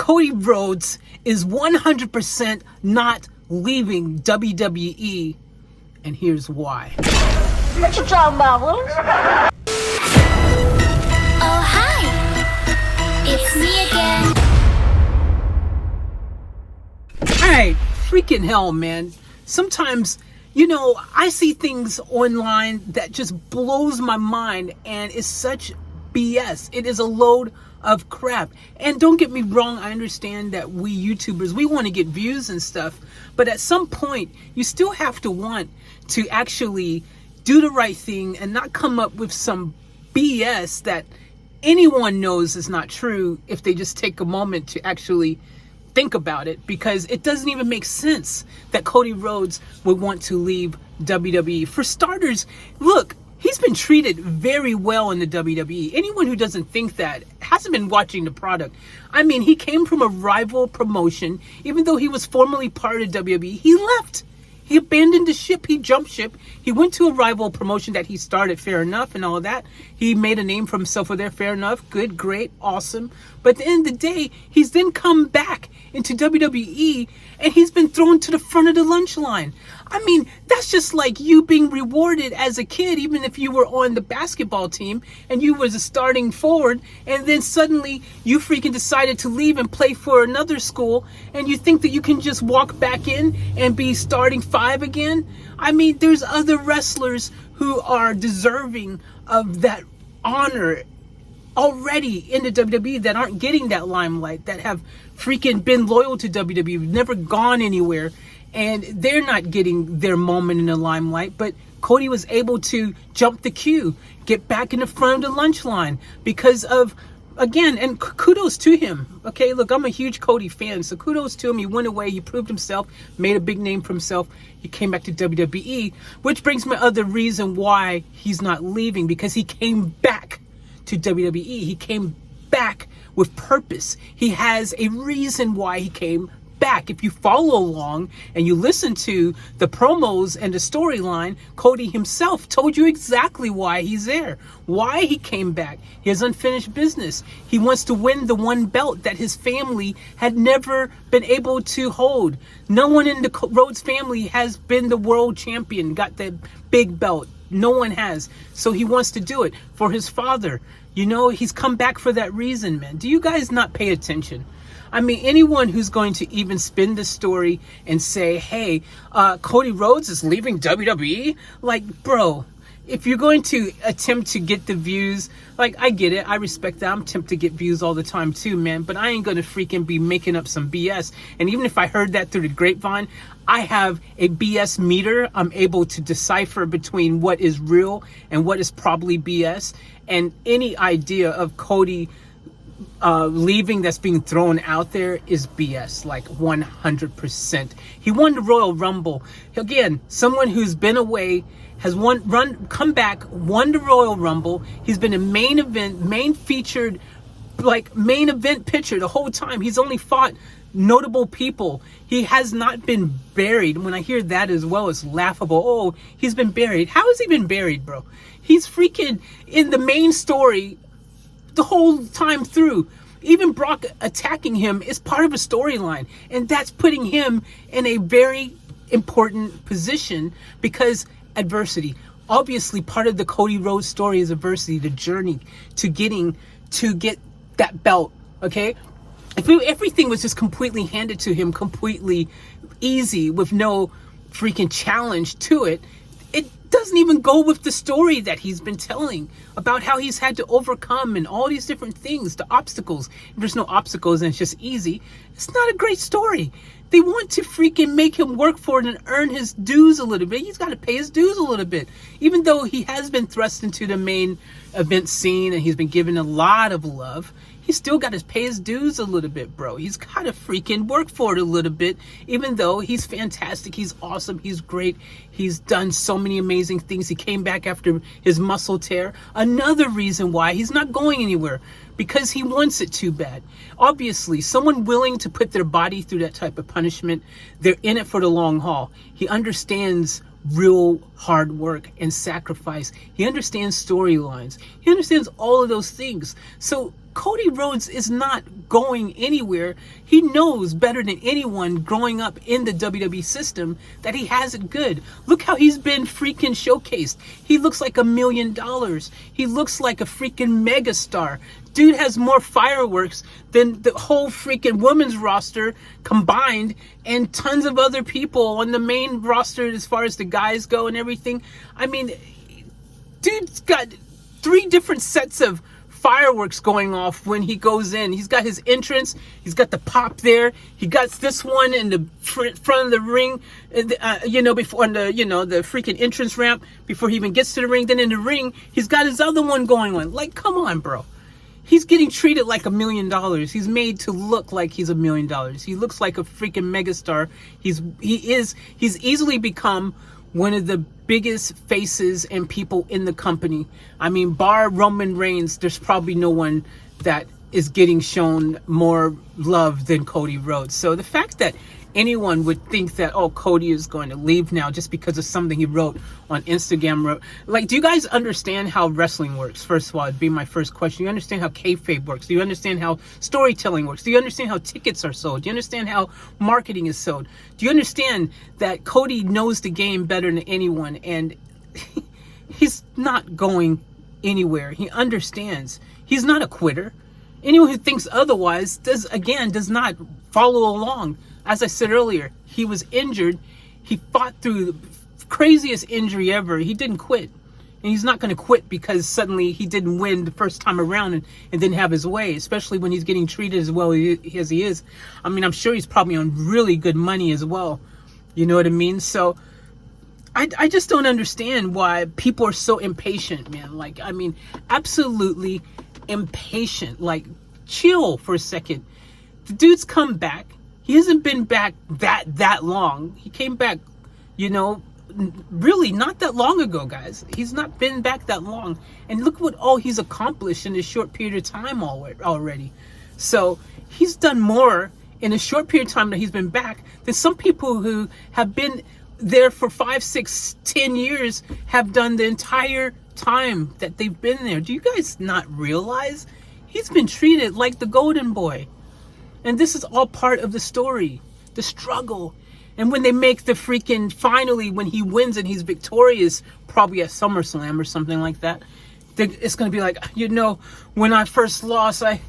Cody Rhodes is 100% not leaving WWE, and here's why. What you talking about, Willis? Oh, hi. It's me again. Alright, freaking hell, man. Sometimes, I see things online that just blows my mind, and it's such BS. It is a load of crap. And don't get me wrong, I understand that we YouTubers, we want to get views and stuff, but at some point, you still have to want to actually do the right thing and not come up with some BS that anyone knows is not true if they just take a moment to actually think about it, because it doesn't even make sense that Cody Rhodes would want to leave WWE. For starters, look, he's been treated very well in the WWE. Anyone who doesn't think that hasn't been watching the product. I mean, he came from a rival promotion. Even though he was formerly part of WWE, he left. He abandoned the ship. He jumped ship. He went to a rival promotion that he started, fair enough, and all of that. He made a name for himself over there, fair enough. Good, great, awesome. But at the end of the day, he's then come back into WWE, and he's been thrown to the front of the lunch line. I mean, that's just like you being rewarded as a kid, even if you were on the basketball team and you was a starting forward, and then suddenly you freaking decided to leave and play for another school, and you think that you can just walk back in and be starting five again. I mean, there's other wrestlers who are deserving of that honor already in the WWE that aren't getting that limelight, that have freaking been loyal to WWE, never gone anywhere, and they're not getting their moment in the limelight. But Cody was able to jump the queue, get back in the front of the lunch line because of, again, and kudos to him. Okay, look, I'm a huge Cody fan, so kudos to him. He went away, he proved himself, made a big name for himself. He came back to WWE, which brings me other reason why he's not leaving, because he came back to WWE. He came back with purpose. He has a reason why he came back. If you follow along and you listen to the promos and the storyline, Cody himself told you exactly why he's there, why he came back. He has unfinished business. He wants to win the one belt that his family had never been able to hold. No one in the Rhodes family has been the world champion, got the big belt. No one has. So he wants to do it for his father. He's come back for that reason, man. Do you guys not pay attention? I mean, anyone who's going to even spin the story and say, hey, Cody Rhodes is leaving WWE? Like, bro, if you're going to attempt to get the views, like, I get it. I respect that. I'm tempted to get views all the time too, man. But I ain't going to freaking be making up some BS. And even if I heard that through the grapevine, I have a BS meter. I'm able to decipher between what is real and what is probably BS. And any idea of Cody leaving that's being thrown out there is BS, like 100%. He won the Royal Rumble. Again, someone who's been away, has come back, won the Royal Rumble. He's been a main event picture the whole time. He's only fought notable people. He has not been buried. When I hear that as well, it's laughable. Oh, he's been buried. How has he been buried, bro? He's freaking in the main story the whole time through. Even Brock attacking him is part of a storyline, and that's putting him in a very important position because adversity. Obviously, part of the Cody Rhodes story is adversity, the journey to get that belt. Okay, if everything was just completely handed to him, completely easy with no freaking challenge to it, it doesn't even go with the story that he's been telling about how he's had to overcome and all these different things, the obstacles. If there's no obstacles and it's just easy, it's not a great story. They want to freaking make him work for it and earn his dues a little bit. He's got to pay his dues a little bit. Even though he has been thrust into the main event scene and he's been given a lot of love, he's still got to pay his dues a little bit, bro. He's got to freaking work for it a little bit, even though he's fantastic, he's awesome, he's great, he's done so many amazing things. He came back after his muscle tear. Another reason why he's not going anywhere, because he wants it too bad. Obviously, someone willing to put their body through that type of punishment, they're in it for the long haul. He understands real hard work and sacrifice. He understands storylines. He understands all of those things. So Cody Rhodes is not going anywhere. He knows better than anyone growing up in the WWE system that he has it good. Look how he's been freaking showcased. He looks like $1 million. He looks like a freaking megastar. Dude has more fireworks than the whole freaking women's roster combined and tons of other people on the main roster as far as the guys go and everything. I mean, dude's got 3 different sets of fireworks going off when he goes in. He's got his entrance. He's got the pop there. He got this one in the front of the ring, before the freaking entrance ramp before he even gets to the ring. Then in the ring, he's got his other one going on. Like, come on, bro. He's getting treated like $1 million. He's made to look like he's $1 million. He looks like a freaking megastar. He's easily become one of the biggest faces and people in the company. I mean, bar Roman Reigns, there's probably no one that is getting shown more love than Cody Rhodes. So the fact that anyone would think that, oh, Cody is going to leave now just because of something he wrote on Instagram. Like, do you guys understand how wrestling works? First of all, it'd be my first question. Do you understand how kayfabe works? Do you understand how storytelling works? Do you understand how tickets are sold? Do you understand how marketing is sold? Do you understand that Cody knows the game better than anyone, and he's not going anywhere? He understands. He's not a quitter. Anyone who thinks otherwise does not follow along. As I said earlier, he was injured. He fought through the craziest injury ever. He didn't quit. And he's not going to quit because suddenly he didn't win the first time around and didn't have his way, especially when he's getting treated as well as he is. I mean, I'm sure he's probably on really good money as well. You know what I mean? So I just don't understand why people are so impatient, man. Like, I mean, absolutely impatient. Like, chill for a second. The dude's come back. He hasn't been back that long. He came back, really not that long ago, guys. He's not been back that long. And look what all he's accomplished in a short period of time already. So he's done more in a short period of time that he's been back than some people who have been there for 5, 6, 10 years have done the entire time that they've been there. Do you guys not realize he's been treated like the golden boy? And this is all part of the story, the struggle. And when they make the freaking, finally, when he wins and he's victorious, probably at SummerSlam or something like that, it's going to be like, when I first lost, I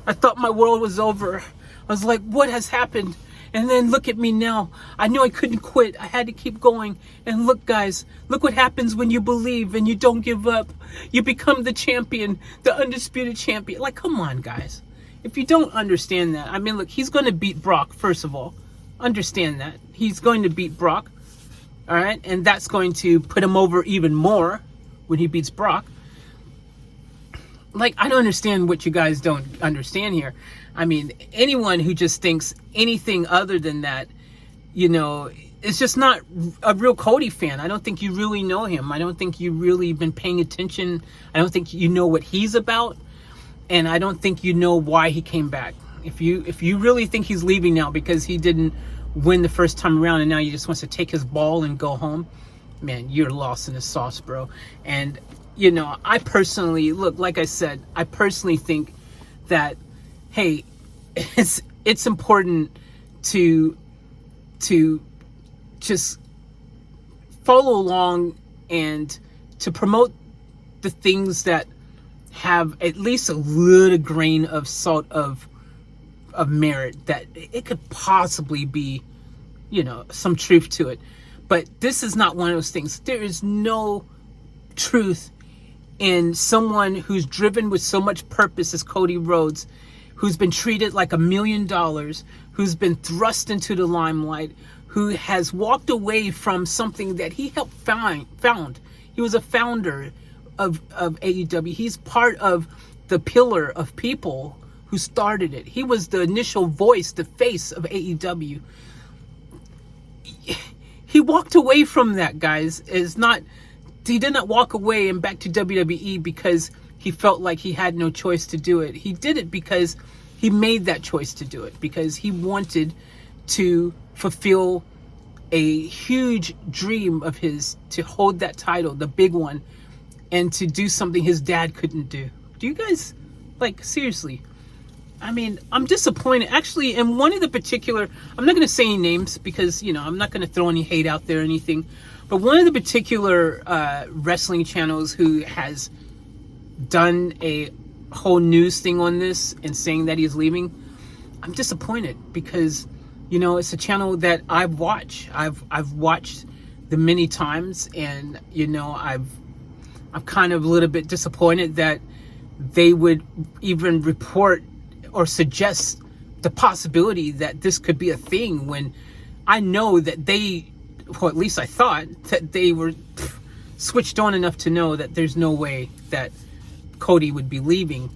thought my world was over. I was like, what has happened? And then look at me now. I knew I couldn't quit. I had to keep going. And look, guys, look what happens when you believe and you don't give up. You become the champion, the undisputed champion. Like, come on, guys. If you don't understand that, I mean, look, he's going to beat Brock, first of all. Understand that. He's going to beat Brock, all right? And that's going to put him over even more when he beats Brock. Like, I don't understand what you guys don't understand here. I mean, anyone who just thinks anything other than that, is just not a real Cody fan. I don't think you really know him. I don't think you really been paying attention. I don't think you know what he's about. And I don't think you know why he came back. If you really think he's leaving now because he didn't win the first time around and now he just wants to take his ball and go home, man, you're lost in the sauce, bro. And, I personally, look, like I said, I personally think that, hey, it's important to just follow along and to promote the things that have at least a little grain of salt of merit, that it could possibly be, some truth to it. But this is not one of those things. There is no truth in someone who's driven with so much purpose as Cody Rhodes, who's been treated like $1 million, who's been thrust into the limelight, who has walked away from something that he helped found. He was a founder of AEW. He's part of the pillar of people who started it. He was the initial voice, the face of AEW. He walked away from that, guys. He did not walk away and back to WWE because he felt like he had no choice to do it. He did it because he made that choice to do it, because he wanted to fulfill a huge dream of his, to hold that title, the big one, and to do something his dad couldn't do. Do you guys Like, seriously. I mean, I'm disappointed. Actually, in one of the particular, I'm not going to say any names because, you know, I'm not going to throw any hate out there or anything. But one of the particular wrestling channels who has done a whole news thing on this and saying that he's leaving, I'm disappointed because, you know, it's a channel that I've watched. I've watched the many times, and, you know, I'm kind of a little bit disappointed that they would even report or suggest the possibility that this could be a thing when I know that they, or at least I thought that they were switched on enough to know that there's no way that Cody would be leaving,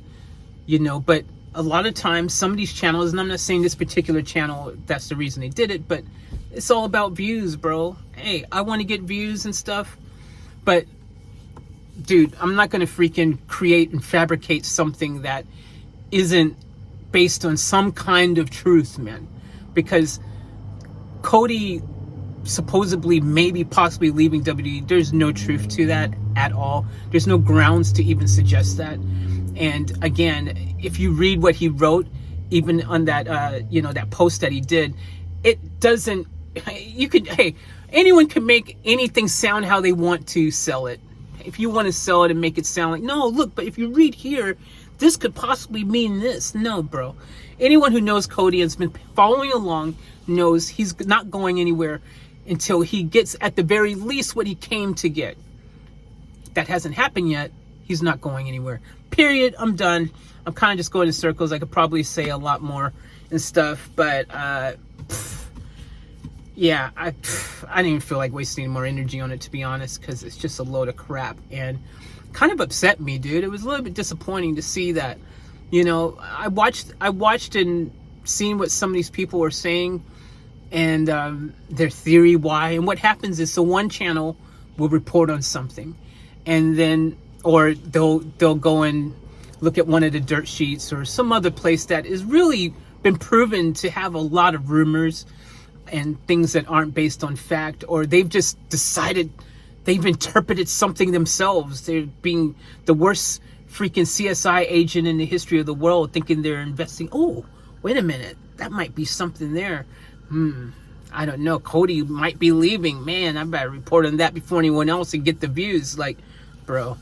you know. But a lot of times some of these channels, and I'm not saying this particular channel that's the reason they did it, but it's all about views, bro. Hey, I want to get views and stuff, but dude, I'm not going to freaking create and fabricate something that isn't based on some kind of truth, man. Because Cody supposedly maybe possibly leaving WWE, there's no truth to that at all. There's no grounds to even suggest that. And again, if you read what he wrote, even on that you know, that post that he did, it doesn't, you could, hey, anyone can make anything sound how they want to sell it. If you want to sell it and make it sound like, no, look, but if you read here, this could possibly mean this. No, bro. Anyone who knows Cody and has been following along knows he's not going anywhere until he gets at the very least what he came to get. That hasn't happened yet. He's not going anywhere. Period. I'm done. I'm kind of just going in circles. I could probably say a lot more and stuff, but yeah, I didn't even feel like wasting any more energy on it, to be honest, because it's just a load of crap. And kind of upset me, dude. It was a little bit disappointing to see that. You know, I watched and seen what some of these people were saying, and their theory why. And what happens is, so one channel will report on something, and then, or they'll go and look at one of the dirt sheets or some other place that is really been proven to have a lot of rumors and things that aren't based on fact, or they've just decided, they've interpreted something themselves. They're being the worst freaking CSI agent in the history of the world, thinking they're investing. Oh, wait a minute, that might be something there. I don't know. Cody might be leaving. Man, I better report on that before anyone else and get the views. Like, bro.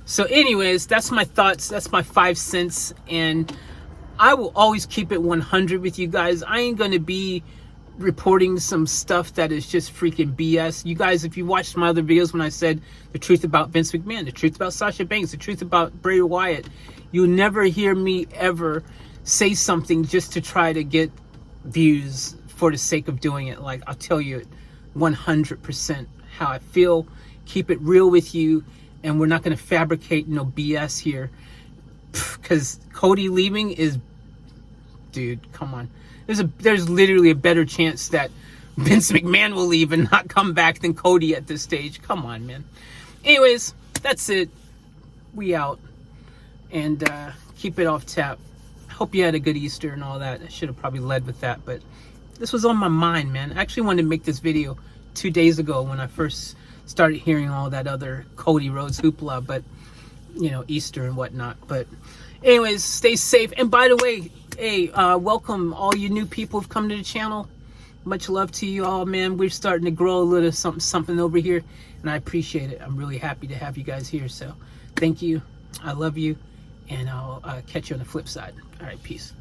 So anyways, that's my thoughts. That's my 5 cents. And I will always keep it 100 with you guys. I ain't going to be reporting some stuff that is just freaking BS. You guys, if you watched my other videos when I said the truth about Vince McMahon, the truth about Sasha Banks, the truth about Bray Wyatt, you'll never hear me ever say something just to try to get views for the sake of doing it. Like, I'll tell you 100% how I feel, keep it real with you, and we're not going to fabricate no BS here. Because Cody leaving is, dude, come on. There's literally a better chance that Vince McMahon will leave and not come back than Cody at this stage. Come on, man. Anyways, that's it. We out. And keep it off tap. Hope you had a good Easter and all that. I should have probably led with that, but this was on my mind, man. I actually wanted to make this video 2 days ago when I first started hearing all that other Cody Rhodes hoopla, but, you know, Easter and whatnot. But anyways, stay safe. And by the way, hey, welcome all you new people who've come to the channel. Much love to you all, man. We're starting to grow a little something over here, and I appreciate it. I'm really happy to have you guys here. So thank you. I love you, and I'll catch you on the flip side. All right, peace.